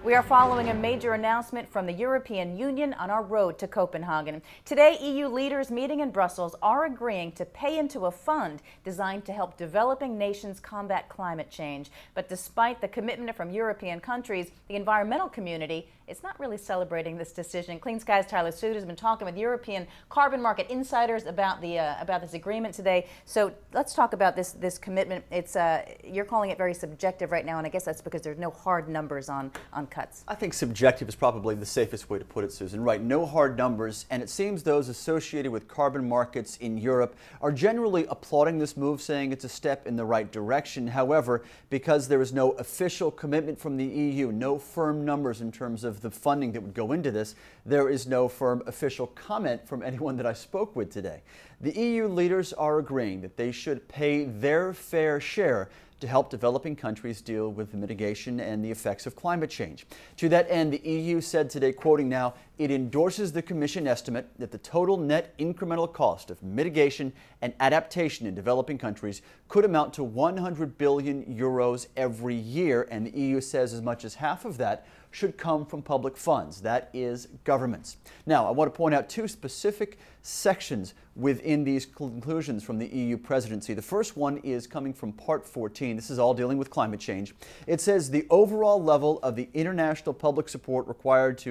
We are following a major announcement from the European Union on our road to Copenhagen. Today, EU leaders meeting in Brussels are agreeing to pay into a fund designed to help developing nations combat climate change. But despite the commitment from European countries, the environmental community is not really celebrating this decision. Clean Skies' Tyler Suter has been talking with European carbon market insiders about this agreement today. So let's talk about this commitment. You're calling it very subjective right now, and I guess that's because there's no hard numbers on cuts. I think subjective is probably the safest way to put it, Susan. Right, no hard numbers, and it seems those associated with carbon markets in Europe are generally applauding this move, saying it's a step in the right direction. However, because there is no official commitment from the EU, no firm numbers in terms of the funding that would go into this, there is no firm official comment from anyone that I spoke with today. The EU leaders are agreeing that they should pay their fair share to help developing countries deal with the mitigation and the effects of climate change. To that end, the EU said today, quoting now, it endorses the Commission estimate that the total net incremental cost of mitigation and adaptation in developing countries could amount to 100 billion euros every year, and the EU says as much as half of that should come from public funds, that is, governments. Now, I want to point out two specific sections within these conclusions from the EU presidency. The first one is coming from Part 14. This is all dealing with climate change. It says the overall level of the international public support required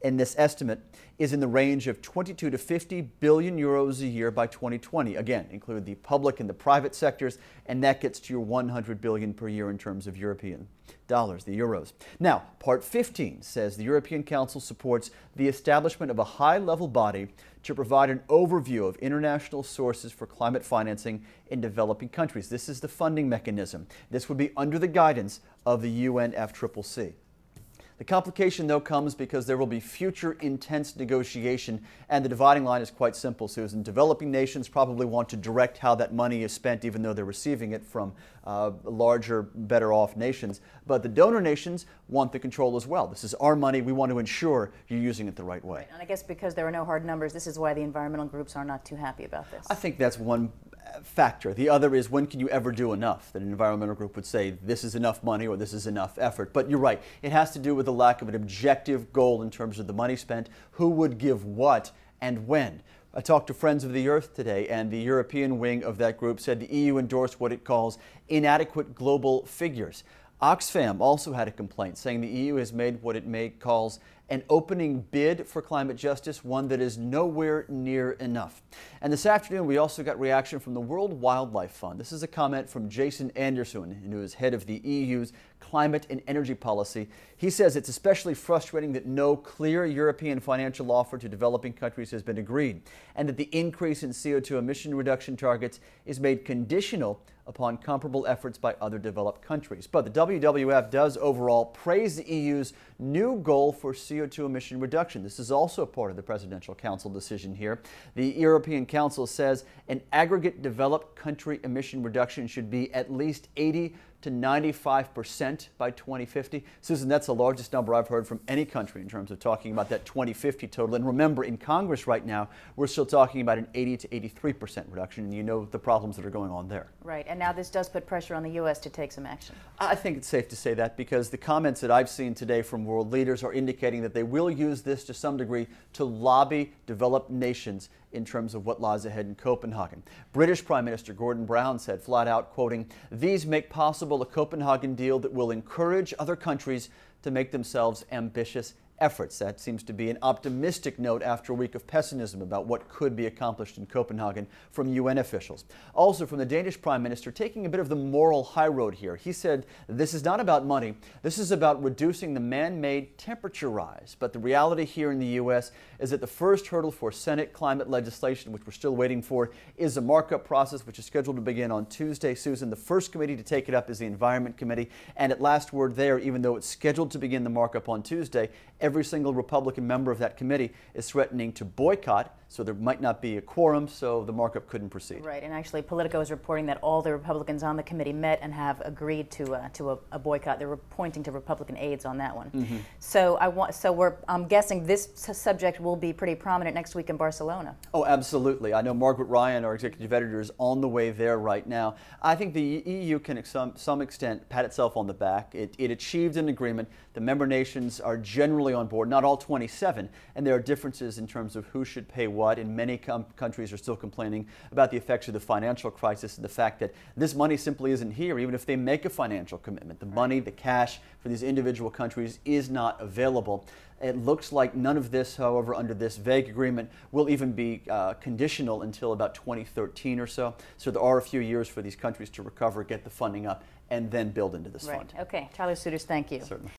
in this estimate is in the range of 22 to 50 billion euros a year by 2020. Again, include the public and the private sectors, and that gets to your 100 billion per year in terms of European dollars, the euros. Now, Part 15 says the European Council supports the establishment of a high-level body to provide an overview of international sources for climate financing in developing countries. This is the funding mechanism. This would be under the guidance of the UNFCCC. The complication, though, comes because there will be future intense negotiation, and the dividing line is quite simple, Susan. Developing nations probably want to direct how that money is spent, even though they're receiving it from larger, better-off nations. But the donor nations want the control as well. This is our money. We want to ensure you're using it the right way. Right. And I guess because there are no hard numbers, this is why the environmental groups are not too happy about this. I think that's one factor. The other is, when can you ever do enough? That an environmental group would say this is enough money or this is enough effort. But you're right, it has to do with the lack of an objective goal in terms of the money spent, who would give what and when. I talked to Friends of the Earth today, and the European wing of that group said the EU endorsed what it calls inadequate global figures. Oxfam also had a complaint, saying the EU has made what it calls an opening bid for climate justice, one that is nowhere near enough. And this afternoon, we also got reaction from the World Wildlife Fund. This is a comment from Jason Anderson, who is head of the EU's climate and energy policy. He says it's especially frustrating that no clear European financial offer to developing countries has been agreed, and that the increase in CO2 emission reduction targets is made conditional upon comparable efforts by other developed countries. But the WWF does overall praise the EU's new goal for CO2 emission reduction. This is also part of the Presidential Council decision here. The European Council says an aggregate developed country emission reduction should be at least 80 to 95% by 2050. Susan, that's the largest number I've heard from any country in terms of talking about that 2050 total. And remember, in Congress right now, we're still talking about an 80 to 83% reduction, and you know the problems that are going on there. Right, and now this does put pressure on the U.S. to take some action. I think it's safe to say that, because the comments that I've seen today from world leaders are indicating that they will use this to some degree to lobby developed nations in terms of what lies ahead in Copenhagen. British Prime Minister Gordon Brown said flat out, quoting, "These make possible a Copenhagen deal that will encourage other countries to make themselves ambitious efforts." That seems to be an optimistic note after a week of pessimism about what could be accomplished in Copenhagen from UN officials. Also from the Danish Prime Minister, taking a bit of the moral high road here. He said this is not about money, this is about reducing the man-made temperature rise. But the reality here in the U.S. is that the first hurdle for Senate climate legislation, which we're still waiting for, is a markup process which is scheduled to begin on Tuesday. Susan, the first committee to take it up is the Environment Committee, and at last word there, even though it's scheduled to begin the markup on Tuesday, every single Republican member of that committee is threatening to boycott, so there might not be a quorum, so the markup couldn't proceed. Right, and actually Politico is reporting that all the Republicans on the committee met and have agreed to a boycott. They're pointing to Republican aides on that one. Mm-hmm. So I'm guessing this subject will be pretty prominent next week in Barcelona. Oh, absolutely. I know Margaret Ryan, our executive editor, is on the way there right now. I think the EU can, to some extent, pat itself on the back. It achieved an agreement. The member nations are generally on board, not all 27, and there are differences in terms of who should pay what, and many countries are still complaining about the effects of the financial crisis and the fact that this money simply isn't here, even if they make a financial commitment. The money, the cash for these individual countries is not available. It looks like none of this, however, under this vague agreement will even be conditional until about 2013 or so. So there are a few years for these countries to recover, get the funding up, and then build into this fund. Okay. Tyler Suiters, thank you. Certainly.